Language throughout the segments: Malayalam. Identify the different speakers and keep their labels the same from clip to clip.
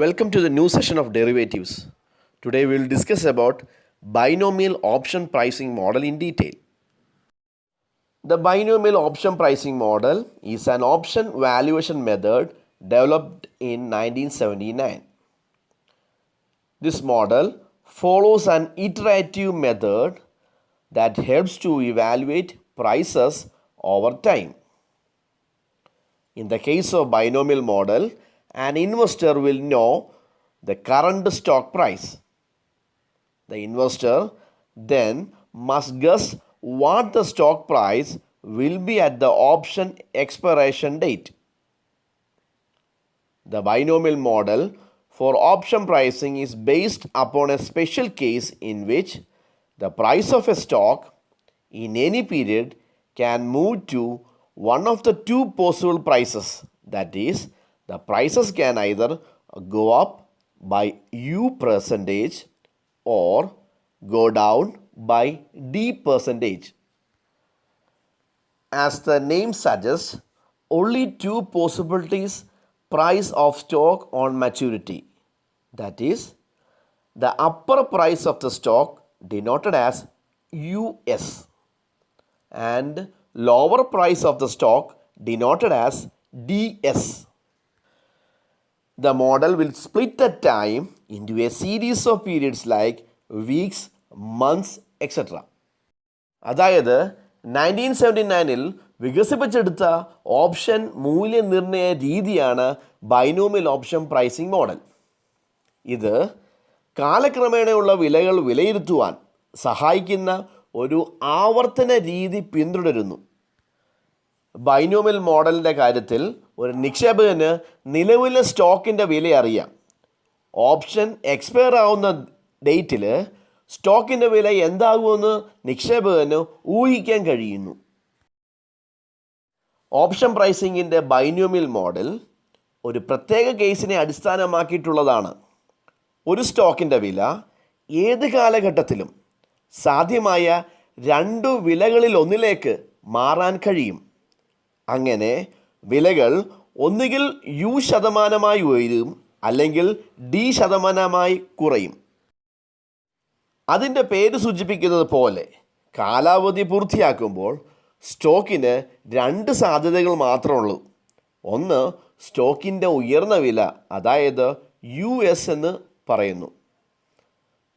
Speaker 1: Welcome to the new session of derivatives. Today we will discuss about binomial option pricing model in detail. The binomial option pricing model is an option valuation method developed in 1979. This model follows an iterative method that helps to evaluate prices over time. In the case of binomial model, an investor will know the current stock price. The investor then must guess what the stock price will be at the option expiration date. The binomial model for option pricing is based upon a special case in which the price of a stock in any period can move to one of the two possible prices, that is, the prices can either go up by U percentage or go down by D percentage. As the name suggests, only two possibilities price of stock on maturity, that is, the upper price of the stock denoted as US and lower price of the stock denoted as DS. The model will split the time into a series of periods like weeks, months, etc. അതായത് 1979-ൽ വികസിപ്പിച്ചെടുത്ത ഓപ്ഷൻ മൂല്യനിർണ്ണയ രീതിയാണ് ബൈനോമിയൽ ഓപ്ഷൻ പ്രൈസിംഗ് മോഡൽ. ഇത് കാലക്രമേണയുള്ള വിലകൾ വിലയിരുത്തുവാൻ സഹായിക്കുന്ന ഒരു ആവർത്തന രീതി പിന്തുടരുന്നു. ബൈനോമിയൽ മോഡലിൻ്റെ കാര്യത്തിൽ ഒരു നിക്ഷേപകന് നിലവിലെ സ്റ്റോക്കിൻ്റെ വില അറിയാം. ഓപ്ഷൻ എക്സ്പയർ ആവുന്ന ഡേറ്റിൽ സ്റ്റോക്കിൻ്റെ വില എന്താകുമെന്ന് നിക്ഷേപകന് ഊഹിക്കാൻ കഴിയുന്നു. ഓപ്ഷൻ പ്രൈസിങ്ങിൻ്റെ ബൈനോമിയൽ മോഡൽ ഒരു പ്രത്യേക കേസിനെ അടിസ്ഥാനമാക്കിയിട്ടുള്ളതാണ്. ഒരു സ്റ്റോക്കിൻ്റെ വില ഏത് കാലഘട്ടത്തിലും സാധ്യമായ രണ്ടു വിലകളിൽ ഒന്നിലേക്ക് മാറാൻ കഴിയും. അങ്ങനെ വിലകൾ ഒന്നുകിൽ യു ശതമാനമായി ഉയരും അല്ലെങ്കിൽ ഡി ശതമാനമായി കുറയും. അതിൻ്റെ പേര് സൂചിപ്പിക്കുന്നത് പോലെ കാലാവധി പൂർത്തിയാക്കുമ്പോൾ സ്റ്റോക്കിന് രണ്ട് സാധ്യതകൾ മാത്രമുള്ളൂ. ഒന്ന് സ്റ്റോക്കിൻ്റെ ഉയർന്ന വില, അതായത് US എന്ന് പറയുന്നു.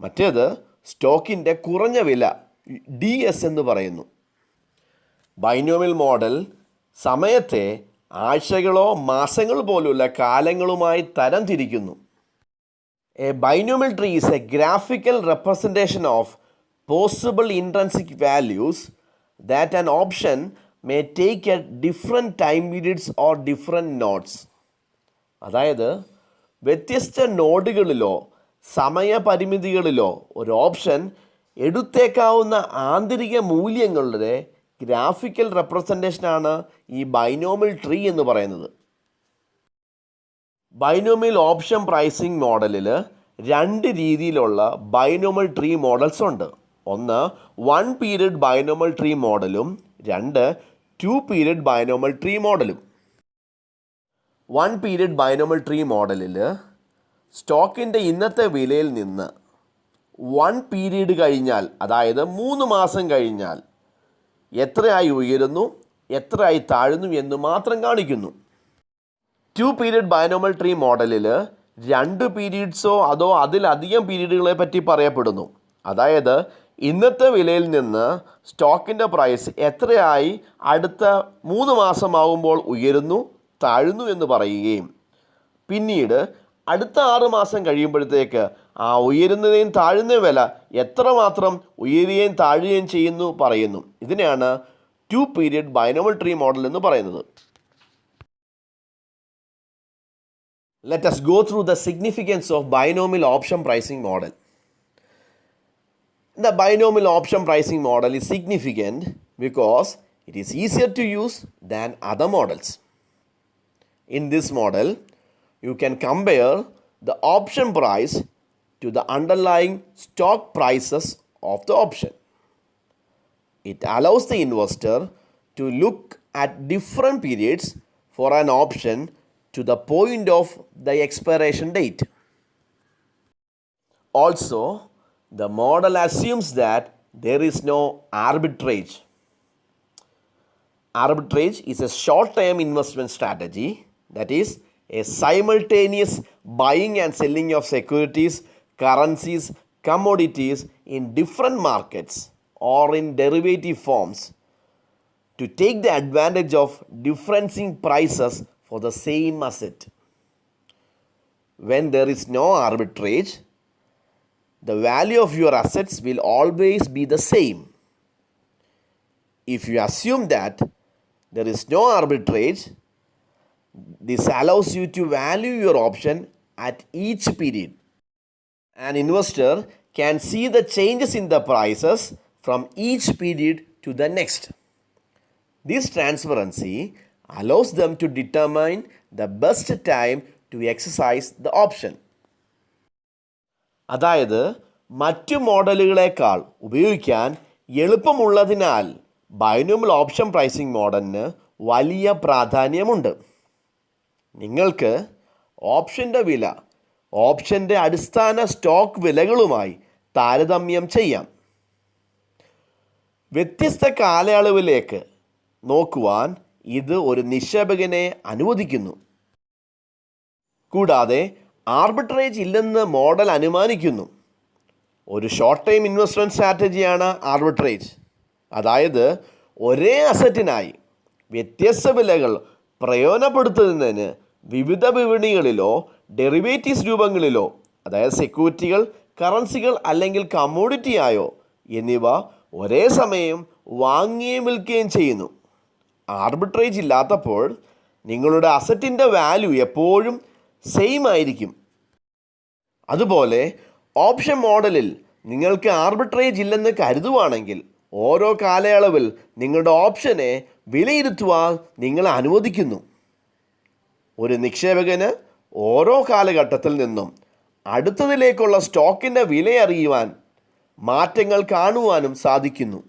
Speaker 1: മറ്റേത് സ്റ്റോക്കിൻ്റെ കുറഞ്ഞ വില, DS എന്ന് പറയുന്നു. ബൈനോമിയൽ മോഡൽ സമയത്തെ ആഴ്ചകളോ മാസങ്ങൾ പോലുള്ള കാലങ്ങളുമായി തരംതിരിക്കുന്നു. A binomial tree is a graphical representation of possible intrinsic values that an option may take at different time periods or different nodes. അതായത് വ്യത്യസ്ത നോഡുകളിലോ സമയപരിമിതികളിലോ ഒരു ഓപ്ഷൻ എടുത്തേക്കാവുന്ന ആന്തരിക മൂല്യങ്ങളുടെ ഗ്രാഫിക്കൽ റെപ്രസെൻറ്റേഷനാണ് ഈ ബൈനോമിയൽ ട്രീ എന്ന് പറയുന്നത്. ബൈനോമിയൽ ഓപ്ഷൻ പ്രൈസിംഗ് മോഡലിൽ രണ്ട് രീതിയിലുള്ള ബൈനോമിയൽ ട്രീ മോഡൽസ് ഉണ്ട്. ഒന്ന് 1 പീരിയഡ് ബൈനോമിയൽ ട്രീ മോഡലും രണ്ട് 2 പീരിയഡ് ബൈനോമിയൽ ട്രീ മോഡലും. 1 പീരിയഡ് ബൈനോമിയൽ ട്രീ മോഡലിൽ സ്റ്റോക്കിൻ്റെ ഇന്നത്തെ വിലയിൽ നിന്ന് 1 പീരീഡ് കഴിഞ്ഞാൽ, അതായത് 3 മാസം കഴിഞ്ഞാൽ എത്രയായി ഉയരുന്നു എത്രയായി താഴുന്നു എന്ന് മാത്രം കാണിക്കുന്നു. 2 പീരിയഡ് ബൈനോമിയൽ ട്രീ മോഡലിൽ 2 പീരീഡ്സോ അതോ അതിലധികം പീരീഡുകളെ പറ്റി പറയപ്പെടുന്നു. അതായത് ഇന്നത്തെ വിലയിൽ നിന്ന് സ്റ്റോക്കിൻ്റെ പ്രൈസ് എത്രയായി അടുത്ത 3 മാസമാകുമ്പോൾ ഉയരുന്നു താഴുന്നു എന്ന് പറയുകയും പിന്നീട് അടുത്ത 6 മാസം കഴിയുമ്പോഴത്തേക്ക് ആ ഉയരുന്നതിനും താഴുന്ന വില എത്രമാത്രം ഉയരുകയും താഴുകയും ചെയ്യുന്നു പറയുന്നു. ഇതിനെയാണ് 2 പീരിയഡ് ബൈനോമിയൽ ട്രീ മോഡൽ എന്ന് പറയുന്നത്. Let us go through the significance of binomial option pricing model. The binomial option pricing model is significant because it is easier to use than other models. In this model, you can compare the option price to the underlying stock prices of the option. It allows the investor to look at different periods for an option to the point of the expiration date. Also, the model assumes that there is no arbitrage. Arbitrage is a short-term investment strategy, that is, a simultaneous buying and selling of securities, currencies, commodities in different markets or in derivative forms to take the advantage of differencing prices for the same asset. When there is no arbitrage, the value of your assets will always be the same. If you assume that there is no arbitrage, this allows you to value your option at each period. An investor can see the changes in the prices from each period to the next. This transparency allows them to determine the best time to exercise the option. അതായത് മറ്റു മോഡലുകളേക്കാൾ ഉപയോഗിക്കാൻ എളുപ്പമുള്ളതിനാൽ ബൈനോമിയൽ ഓപ്ഷൻ പ്രൈസിംഗ് മോഡലിന് വലിയ പ്രാധാന്യമുണ്ട്. നിങ്ങൾക്ക് ഓപ്ഷൻ്റെ വില ഓപ്ഷൻ്റെ അടിസ്ഥാന സ്റ്റോക്ക് വിലകളുമായി താരതമ്യം ചെയ്യാം. വ്യത്യസ്ത കാലയളവിലേക്ക് നോക്കുവാൻ ഇത് ഒരു നിക്ഷേപകനെ അനുവദിക്കുന്നു. കൂടാതെ ആർബിട്രേജ് ഇല്ലെന്ന് മോഡൽ അനുമാനിക്കുന്നു. ഒരു ഷോർട്ട് ടൈം ഇൻവെസ്റ്റ്മെൻറ്റ് സ്ട്രാറ്റജിയാണ് ആർബിട്രേജ്. അതായത് ഒരേ അസറ്റിനായി വ്യത്യസ്ത വിലകൾ പ്രയോജനപ്പെടുത്തുന്നതിന് വിവിധ വിപണികളിലോ ഡെറിവേറ്റീവ്സ് രൂപങ്ങളിലോ, അതായത് സെക്യൂരിറ്റികൾ, കറൻസികൾ അല്ലെങ്കിൽ കമ്മോഡിറ്റിയായോ എന്നിവ ഒരേ സമയം വാങ്ങുകയും വിൽക്കുകയും ചെയ്യുന്നു. ആർബിട്രേജ് ഇല്ലാത്തപ്പോൾ നിങ്ങളുടെ അസറ്റിൻ്റെ വാല്യൂ എപ്പോഴും സെയിം ആയിരിക്കും. അതുപോലെ ഓപ്ഷൻ മോഡലിൽ നിങ്ങൾക്ക് ആർബിട്രേജ് ഇല്ലെന്ന് കരുതുവാണെങ്കിൽ ഓരോ കാലയളവിൽ നിങ്ങളുടെ ഓപ്ഷനെ വിലയിരുത്തുവാൻ നിങ്ങളെ അനുവദിക്കുന്നു. ഒരു നിക്ഷേപകന് ഓരോ കാലഘട്ടത്തിൽ നിന്നും അടുത്തതിലേക്കുള്ള സ്റ്റോക്കിൻ്റെ വില അറിയുവാൻ, മാറ്റങ്ങൾ കാണുവാനും സാധിക്കുന്നു.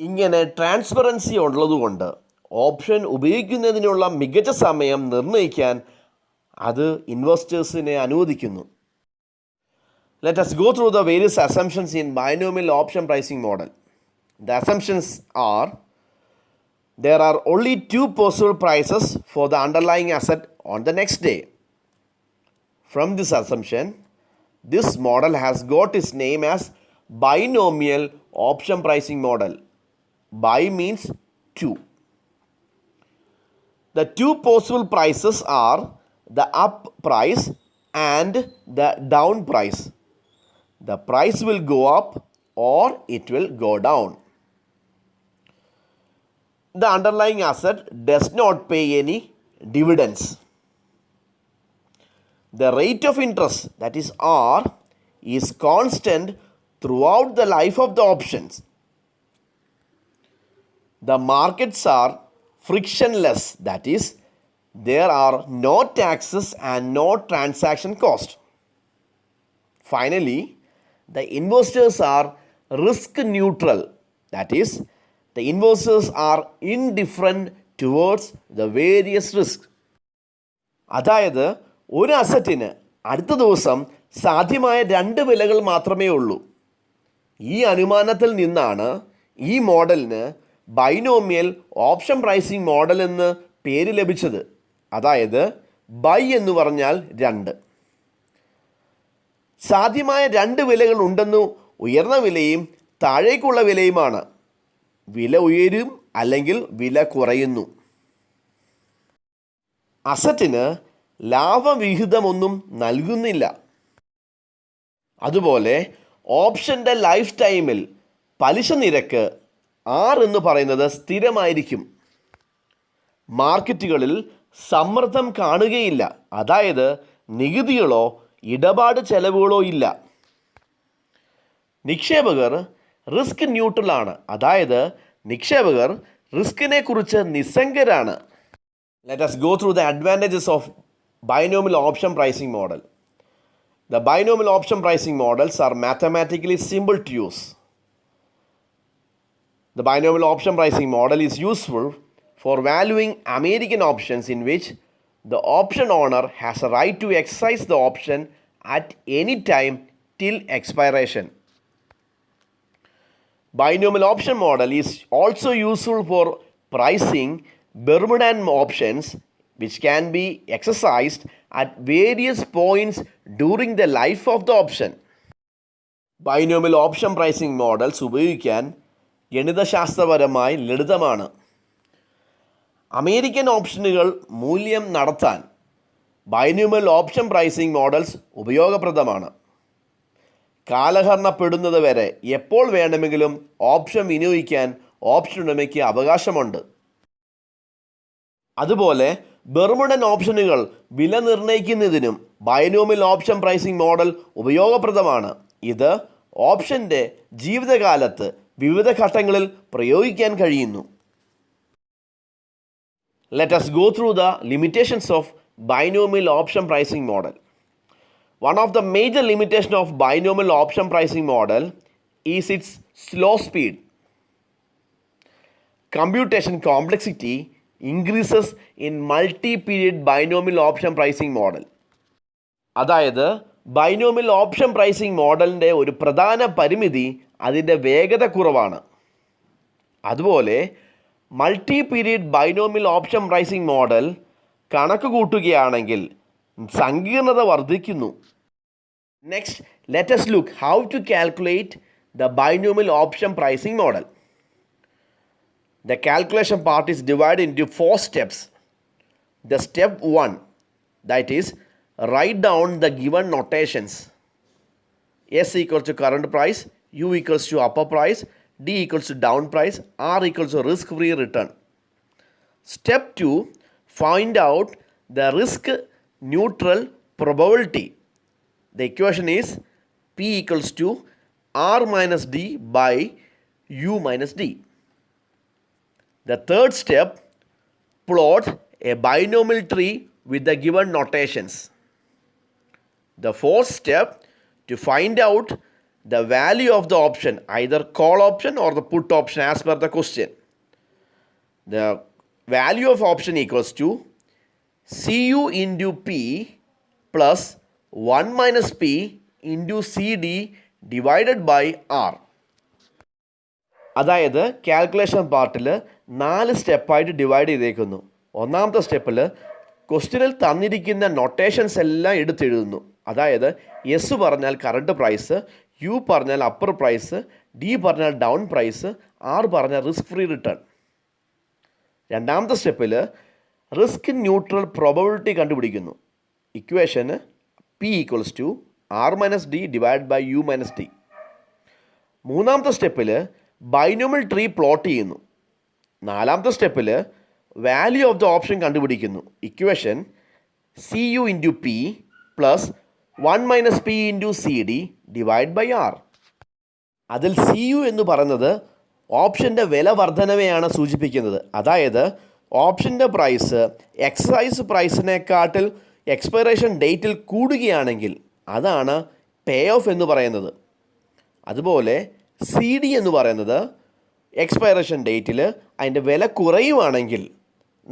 Speaker 1: ഇങ്ങനെ ട്രാൻസ്പെറൻസി ഉള്ളതുകൊണ്ട് ഓപ്ഷൻ ഉപയോഗിക്കുന്നതിനുള്ള മികച്ച സമയം നിർണ്ണയിക്കാൻ അത് ഇൻവെസ്റ്റേഴ്സിനെ അനുവദിക്കുന്നു. Let us go through the various assumptions in binomial option pricing model. The assumptions are: there are only two possible prices for the underlying asset on the next day. From this assumption, this model has got its name as binomial option pricing model. Bi means two. The two possible prices are the up price and the down price. The price will go up or it will go down. The underlying asset does not pay any dividends. The rate of interest, that is R, is constant throughout the life of the options. The markets are frictionless, that is, there are no taxes and no transaction cost. Finally, the investors are risk neutral, that is, the investors are indifferent towards the various risks. അതായത് ഒരു അസറ്റിന് അടുത്ത ദിവസം സാധ്യമായ രണ്ട് വിലകൾ മാത്രമേ ഉള്ളൂ. ഈ അനുമാനത്തിൽ നിന്നാണ് ഈ മോഡലിന് ബൈനോമിയൽ ഓപ്ഷൻ പ്രൈസിംഗ് മോഡൽ എന്ന് പേര് ലഭിച്ചത്. അതായത് ബൈ എന്ന് പറഞ്ഞാൽ രണ്ട്. സാധ്യമായ രണ്ട് വിലകൾ ഉണ്ടെന്ന് ഉയർന്ന വിലയും താഴേക്കുള്ള വിലയുമാണ്. വില ഉയരും അല്ലെങ്കിൽ വില കുറയുന്നു. അസറ്റിന് ലാഭവിഹിതമൊന്നും നൽകുന്നില്ല. അതുപോലെ ഓപ്ഷൻ്റെ ലൈഫ് ടൈമിൽ പലിശ നിരക്ക് R എന്ന് പറയുന്നത് സ്ഥിരമായിരിക്കും. മാർക്കറ്റുകളിൽ സമ്മർദ്ദം കാണുകയില്ല. അതായത് നികുതികളോ ഇടപാട് ചെലവുകളോ ഇല്ല. നിക്ഷേപകർ റിസ്ക് ന്യൂട്രലാണ്. അതായത് നിക്ഷേപകർ റിസ്കിനെ കുറിച്ച് നിസ്സംഗരാണ്. Let us go through the advantages of binomial option pricing model. The binomial option pricing models are mathematically simple to use. The binomial option pricing model is useful for valuing American options in which the option owner has a right to exercise the option at any time till expiration. Binomial option model is also useful for pricing Bermudian options which can be exercised at various points during the life of the option. Binomial option pricing models ഉപയോഗിക്കാൻ ഗണിതശാസ്ത്രപരമായി ലളിതമാണ്. അമേരിക്കൻ ഓപ്ഷനുകൾ മൂല്യം നടത്താൻ ബൈനോമിയൽ ഓപ്ഷൻ പ്രൈസിംഗ് മോഡൽസ് ഉപയോഗപ്രദമാണ്. കാലഹരണപ്പെടുന്നത് വരെ എപ്പോൾ വേണമെങ്കിലും ഓപ്ഷൻ വിനിയോഗിക്കാൻ ഓപ്ഷൻ ഉടമയ്ക്ക് അവകാശമുണ്ട്. അതുപോലെ ബെർമുഡൻ ഓപ്ഷനുകൾ വില നിർണ്ണയിക്കുന്നതിനും ബൈനോമിയൽ ഓപ്ഷൻ പ്രൈസിംഗ് മോഡൽ ഉപയോഗപ്രദമാണ്. ഇത് ഓപ്ഷൻ്റെ ജീവിതകാലത്ത് വിവിധ ഘട്ടങ്ങളിൽ പ്രയോഗിക്കാൻ കഴിയുന്നു. Let us go through the limitations of binomial option pricing model. One of the major limitations of binomial option pricing model is its slow speed. Computation complexity increases in multi-period binomial option pricing model. അതായത് ബൈനോമിയൽ ഓപ്ഷൻ പ്രൈസിംഗ് മോഡലിൻ്റെ ഒരു പ്രധാന പരിമിതി അതിൻ്റെ വേഗത കുറവാണ്. അതുപോലെ multi period binomial option pricing model കണക്ക് കൂട്ടുകയാണെങ്കിൽ സങ്കീർണത വർദ്ധിക്കുന്നു. Next let us look how to calculate the binomial option pricing model. The calculation part is divided into 4 steps. The step 1, that is, write down the given notations. S equals to current price, U equals to upper price, D equals to down price, R equals to risk-free return. Step 2, find out the risk-neutral probability. The equation is P equals to R minus D by U minus D. The third step, plot a binomial tree with the given notations. The fourth step, to find out the value of the option, either call option or the put option as per the question. The value of option equals to Cu into P plus 1 minus P into CD divided by R. അതായത് കാൽക്കുലേഷൻ പാർട്ടിൽ 4 സ്റ്റെപ്പായിട്ട് ഡിവൈഡ് ചെയ്തേക്കുന്നു. ഒന്നാമത്തെ സ്റ്റെപ്പിൽ ക്വസ്റ്റ്യനിൽ തന്നിരിക്കുന്ന നൊട്ടേഷൻസ് എല്ലാം എടുത്തെഴുതുന്നു. അതായത് എസ് പറഞ്ഞാൽ കറണ്ട് പ്രൈസ്, യു പറഞ്ഞാൽ അപ്പർ പ്രൈസ്, ഡി പറഞ്ഞാൽ ഡൗൺ പ്രൈസ്, ആർ പറഞ്ഞാൽ റിസ്ക് ഫ്രീ റിട്ടേൺ. രണ്ടാമത്തെ സ്റ്റെപ്പിൽ റിസ്ക് ന്യൂട്രൽ പ്രോബബിലിറ്റി കണ്ടുപിടിക്കുന്നു. ഇക്വേഷന് P equals to R minus D divide by U minus D. മൂന്നാമത്തെ സ്റ്റെപ്പിൽ ബൈനോമിയൽ ട്രീ പ്ലോട്ട് ചെയ്യുന്നു. നാലാമത്തെ സ്റ്റെപ്പിൽ വാല്യൂ ഓഫ് ദ ഓപ്ഷൻ കണ്ടുപിടിക്കുന്നു. Equation C U into P plus 1 minus P into C D divide by R. അതിൽ സി യു എന്ന് പറയുന്നത് ഓപ്ഷൻ്റെ വില വർധനവെയാണ് സൂചിപ്പിക്കുന്നത്. അതായത് ഓപ്ഷൻ്റെ പ്രൈസ് എക്സൈസ് പ്രൈസിനെക്കാട്ടിൽ എക്സ്പയറേഷൻ ഡേറ്റിൽ കൂടുകയാണെങ്കിൽ അതാണ് പേ ഓഫ് എന്ന് പറയുന്നത്. അതുപോലെ സി ഡി എന്ന് പറയുന്നത് എക്സ്പയറേഷൻ ഡേറ്റിൽ അതിൻ്റെ വില കുറയുവാണെങ്കിൽ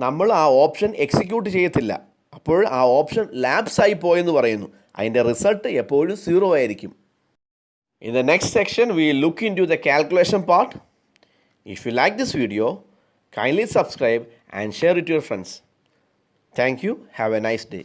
Speaker 1: നമ്മൾ ആ ഓപ്ഷൻ എക്സിക്യൂട്ട് ചെയ്യത്തില്ല. അപ്പോൾ ആ ഓപ്ഷൻ ലാപ്സായി പോയെന്ന് പറയുന്നു. അതിൻ്റെ റിസൾട്ട് എപ്പോഴും 0 ആയിരിക്കും. In the next section, we will look into the calculation part. If you like this video, kindly subscribe and share it to your friends. Thank you. Have a nice day.